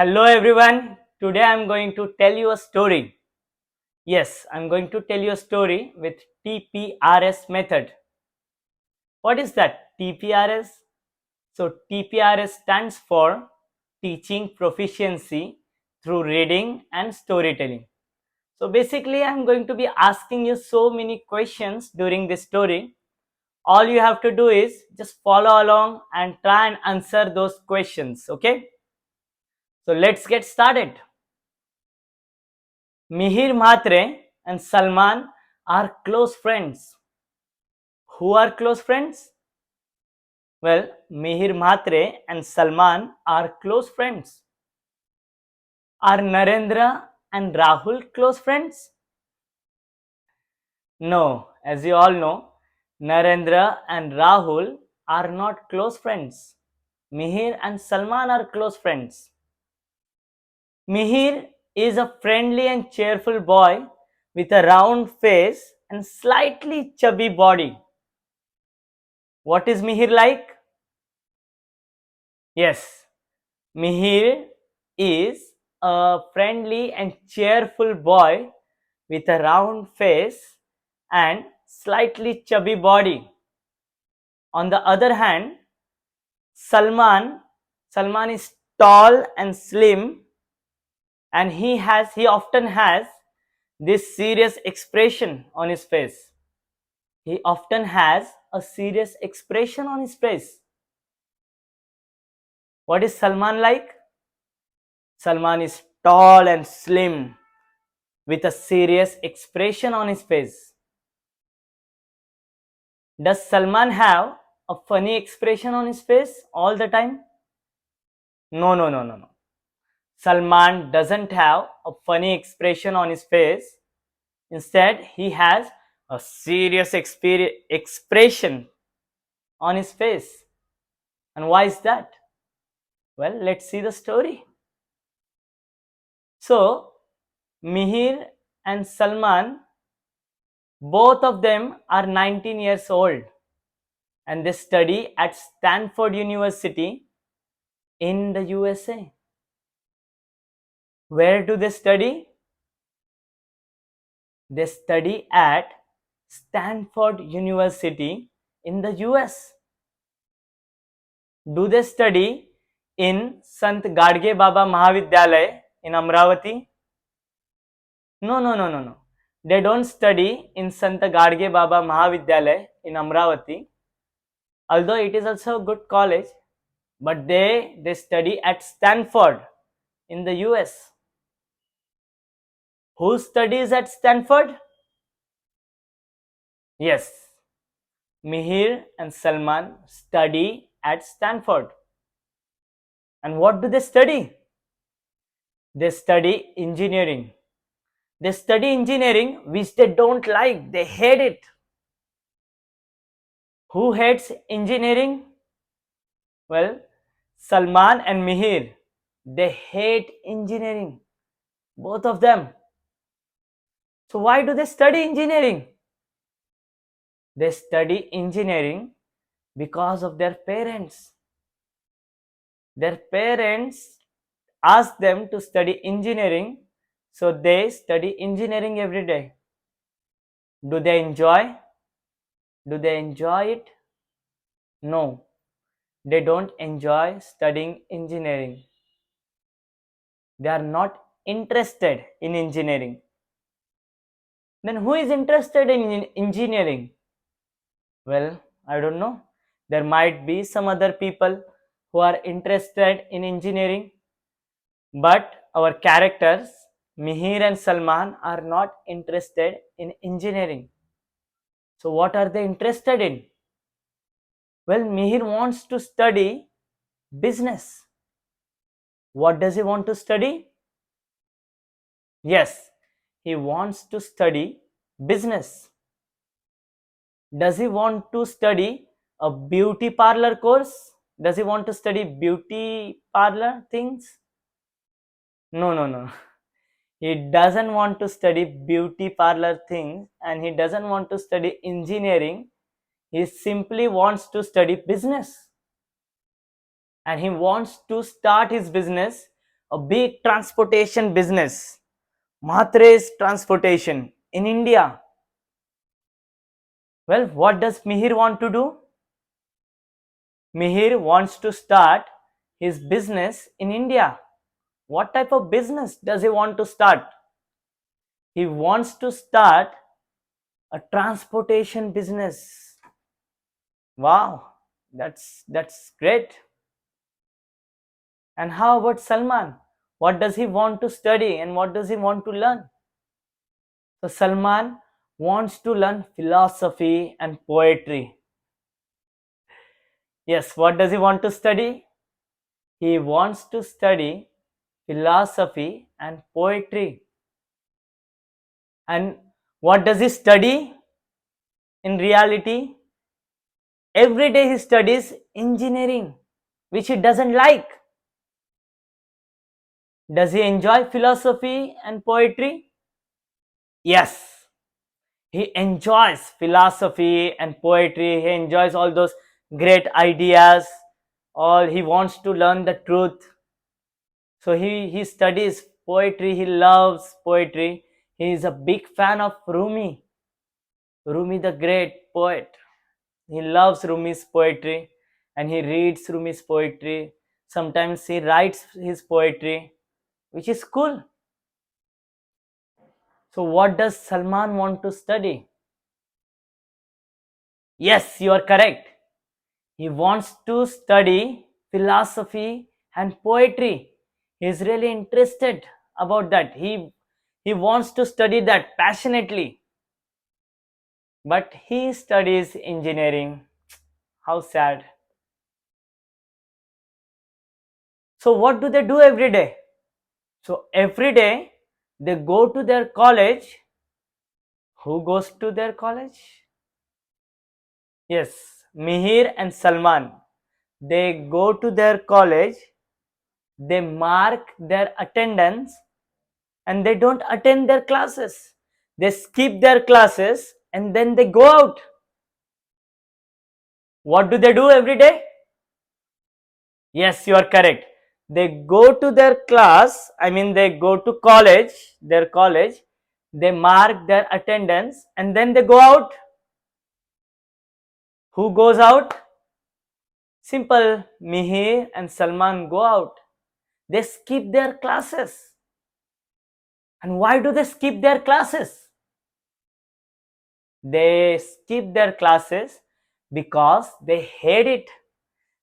Hello everyone. Today I'm going to tell you a story. Yes, I'm going to tell you a story with TPRS method. What is that? TPRS? So TPRS stands for Teaching Proficiency through Reading and Storytelling. So basically I'm going to be asking you so many questions during this story. All you have to do is just follow along and try and answer those questions, okay? So let's get started. Mihir Mhatre and Salman are close friends. Who are close friends? Well, Mihir Mhatre and Salman are close friends. Are Narendra and Rahul close friends? No, as you all know, Narendra and Rahul are not close friends. Mihir and Salman are close friends. Mihir is a friendly and cheerful boy with a round face and slightly chubby body. What is Mihir like? Yes, Mihir is a friendly and cheerful boy with a round face and slightly chubby body. On the other hand, Salman is tall and slim, and he often has this serious expression on his face. He often has a serious expression on his face. What is Salman like? Salman is tall and slim with a serious expression on his face. Does Salman have a funny expression on his face all the time? No. Salman doesn't have a funny expression on his face. Instead, he has a serious expression on his face. And why is that? Well, let's see the story. So, Mihir and Salman, both of them are 19 years old and they study at Stanford University in the USA. Where do they study? They study at Stanford University in the US. Do they study in Sant Gadge Baba Mahavidyalaya in Amravati? No. They don't study in Sant Gadge Baba Mahavidyalaya in Amravati, although it is also a good college, but they study at Stanford in the US. Who studies at Stanford? Yes, Mihir and Salman study at Stanford. And what do they study? They study engineering. They study engineering which they don't like, they hate it. Who hates engineering? Well, Salman and Mihir, they hate engineering, both of them. So why do they study engineering? They study engineering because of their parents. Their parents ask them to study engineering, so they study engineering every day. Do they enjoy? Do they enjoy it? No, they don't enjoy studying engineering. They are not interested in engineering. Then who is interested in engineering? Well, I don't know. There might be some other people who are interested in engineering, but our characters, Mihir and Salman, are not interested in engineering. So what are they interested in? Well, Mihir wants to study business. What does he want to study? Yes, he wants to study business. Does he want to study a beauty parlor course? Does he want to study beauty parlor things? No. He doesn't want to study beauty parlor things and he doesn't want to study engineering. He simply wants to study business. And he wants to start his business a big transportation business, Mhatres Transportation in India. Well, what does Mihir want to do? Mihir wants to start his business in India. What type of business does he want to start? He wants to start a transportation business. Wow, that's great. And how about Salman? What does he want to study and what does he want to learn? So Salman wants to learn philosophy and poetry. Yes, what does he want to study? He wants to study philosophy and poetry. And what does he study in reality? Every day he studies engineering, which he doesn't like. Does he enjoy philosophy and poetry? Yes, he enjoys philosophy and poetry. He enjoys all those great ideas. All he wants to learn the truth. So he studies poetry. He loves poetry. He is a big fan of Rumi. Rumi, the great poet. He loves Rumi's poetry and he reads Rumi's poetry. Sometimes he writes his poetry, which is cool. So, what does Salman want to study? Yes, you are correct. He wants to study philosophy and poetry. He is really interested about that. He wants to study that passionately. But he studies engineering. How sad. So, what do they do every day? So, every day they go to their college. Who goes to their college? Yes, Mihir and Salman. They go to their college, they mark their attendance, and they don't attend their classes. They skip their classes and then they go out. What do they do every day? Yes, you are correct. They go to their class, they go to college, their college, they mark their attendance, and then they go out. Who goes out? Simple, Mihir and Salman go out. They skip their classes. And why do they skip their classes? They skip their classes because they hate it.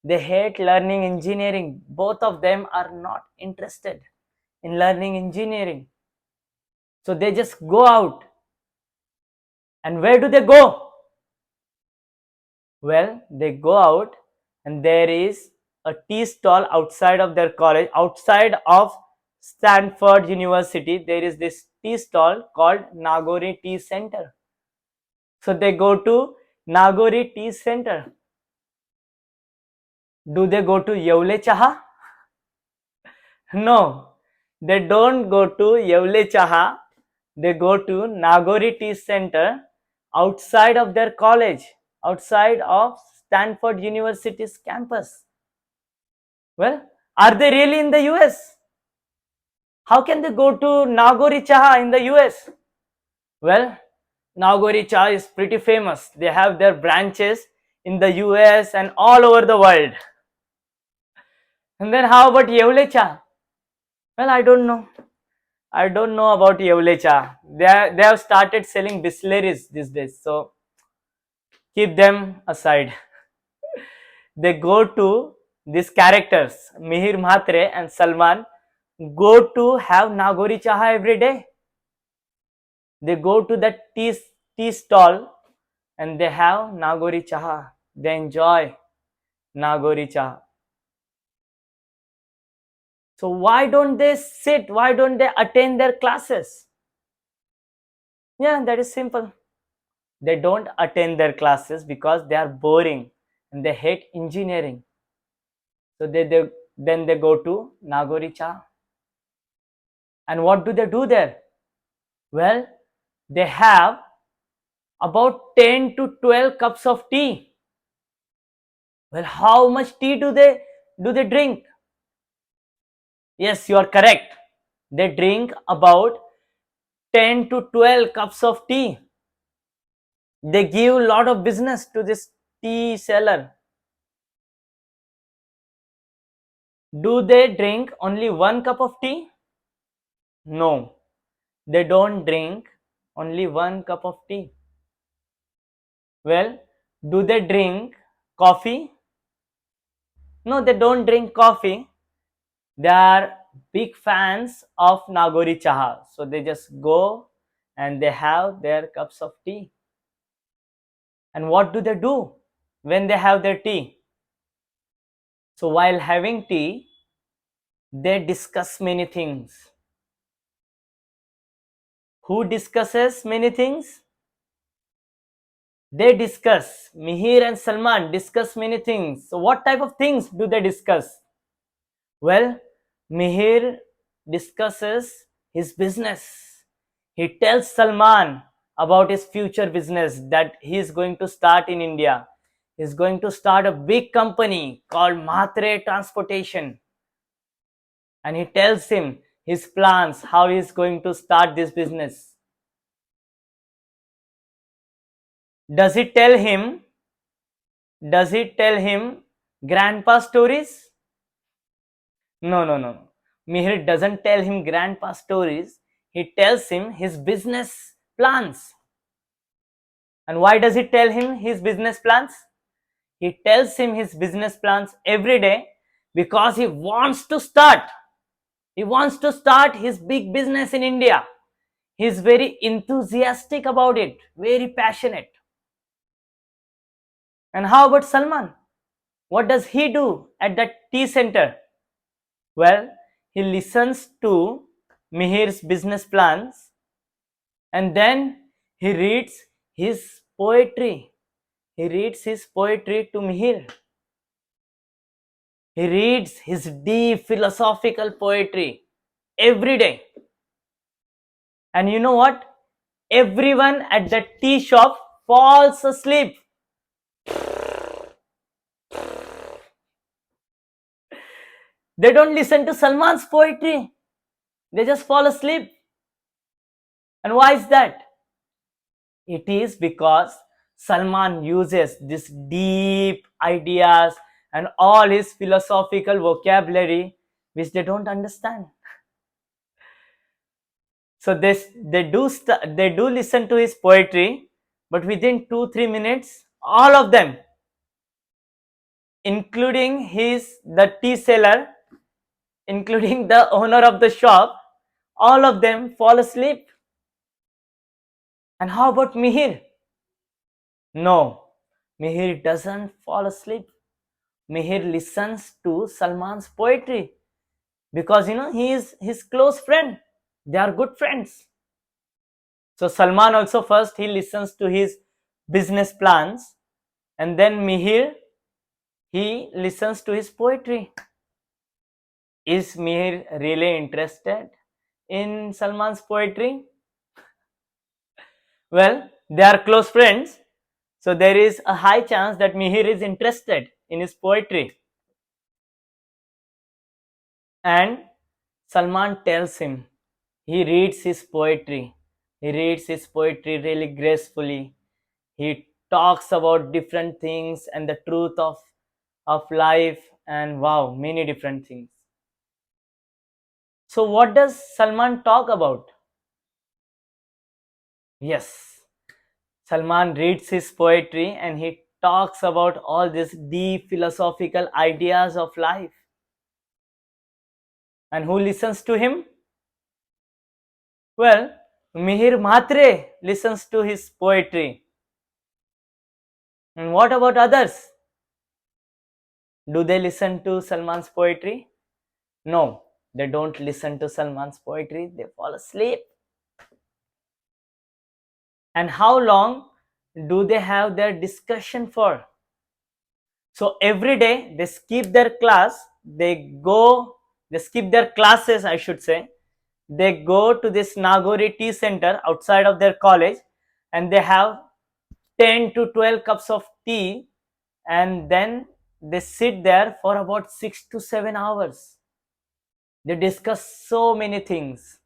They hate learning engineering. Both of them are not interested in learning engineering. So they just go out. And where do they go? Well, they go out and there is a tea stall outside of their college, outside of Stanford University. There is this tea stall called Nagori Tea Center. So they go to Nagori Tea Center. Do they go to Yevle Chaha? No, they don't go to Yevle Chaha. They go to Nagori Tea Center outside of their college, outside of Stanford University's campus. Well, are they really in the US? How can they go to Nagori Chaha in the US? Well, Nagori Cha is pretty famous. They have their branches in the US and all over the world. And then how about Yevle Cha? Well, I don't know. I don't know about Yevle Cha. They have started selling distilleries these days. So keep them aside. They go to these characters, Mihir Mhatre and Salman, go to have Nagori Chaha every day. They go to that tea stall and they have Nagori Chaha. They enjoy Nagori Chaha. So why don't they sit? Why don't they attend their classes? Yeah, that is simple. They don't attend their classes because they are boring and they hate engineering. So then they go to Nagori Cha. And what do they do there? Well, they have about 10 to 12 cups of tea. Well, how much tea do they drink? Yes, you are correct. They drink about 10 to 12 cups of tea. They give a lot of business to this tea seller. Do they drink only one cup of tea? No, they don't drink only one cup of tea. Well, do they drink coffee? No, they don't drink coffee. They are big fans of Nagori Chaha. So they just go and they have their cups of tea. And what do they do when they have their tea? So while having tea, they discuss many things. Who discusses many things? They discuss. Mihir and Salman discuss many things. So what type of things do they discuss? Well, Mihir discusses his business. He tells Salman about his future business that he is going to start in India. He is going to start a big company called Mhatre Transportation. And he tells him his plans, how he is going to start this business. Does he tell him? Does he tell him grandpa stories? No, no, no, no. Mihir doesn't tell him grandpa stories. He tells him his business plans. And why does he tell him his business plans? He tells him his business plans every day because he wants to start. He wants to start his big business in India. He's very enthusiastic about it, very passionate. And how about Salman? What does he do at that tea center? Well, he listens to Mihir's business plans and then he reads his poetry. He reads his poetry to Mihir. He reads his deep philosophical poetry every day. And you know what? Everyone at the tea shop falls asleep. They don't listen to Salman's poetry. They just fall asleep. And why is that? It is because Salman uses these deep ideas and all his philosophical vocabulary which they don't understand. So they do listen to his poetry, but within 2-3 minutes, all of them, including the tea seller, including the owner of the shop, all of them fall asleep. And how about Mihir? No, Mihir doesn't fall asleep. Mihir listens to Salman's poetry because he is his close friend. They are good friends. So Salman also first he listens to his business plans and then Mihir he listens to his poetry. Is Mihir really interested in Salman's poetry? Well, they are close friends, so there is a high chance that Mihir is interested in his poetry. And Salman tells him, he reads his poetry. He reads his poetry really gracefully. He talks about different things and the truth of life and wow, many different things. So what does Salman talk about? Yes, Salman reads his poetry and he talks about all these deep philosophical ideas of life. And who listens to him? Well, Mihir Mhatre listens to his poetry. And what about others? Do they listen to Salman's poetry? No, they don't listen to Salman's poetry. They fall asleep. And how long do they have their discussion for? So every day they skip their class, they skip their classes, I should say. They go to this Nagori tea center outside of their college and they have 10 to 12 cups of tea and then they sit there for about 6 to 7 hours. They discuss so many things,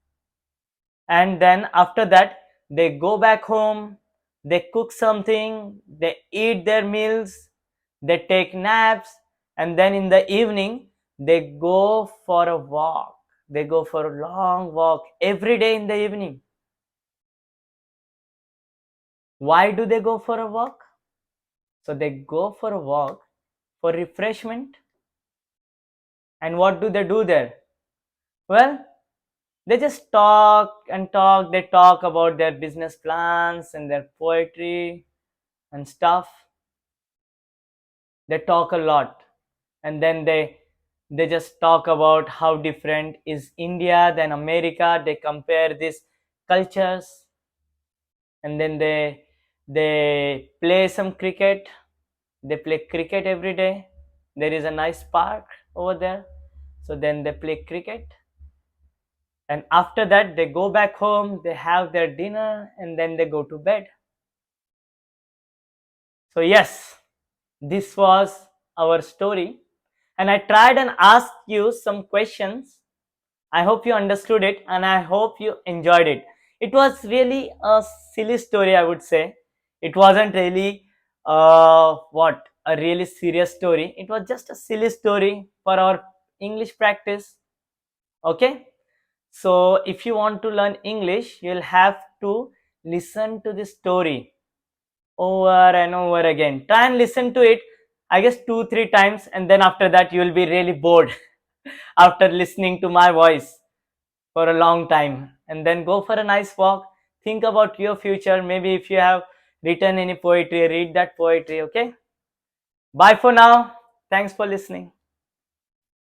and then after that they go back home, they cook something, they eat their meals, they take naps, and then in the evening they go for a walk. They go for a long walk every day in the evening. Why do they go for a walk? So they go for a walk for refreshment. And what do they do there? Well, they just talk and talk. They talk about their business plans and their poetry and stuff. They talk a lot, and then they just talk about how different is India than America. They compare these cultures, and then they play some cricket. They play cricket every day. There is a nice park over there, so then they play cricket, and after that they go back home, they have their dinner, and then they go to bed. So yes, this was our story, and I tried and asked you some questions. I hope you understood it, and I hope you enjoyed it. It was really a silly story, I would say. It wasn't really what a really serious story. It was just a silly story for our English practice. Okay, so if you want to learn English, you'll have to listen to this story over and over again. Try and listen to it, I guess 2 3 times, and then after that you will be really bored after listening to my voice for a long time. And then go for a nice walk. Think about your future. Maybe if you have written any poetry, read that poetry. Okay, bye for now. Thanks for listening.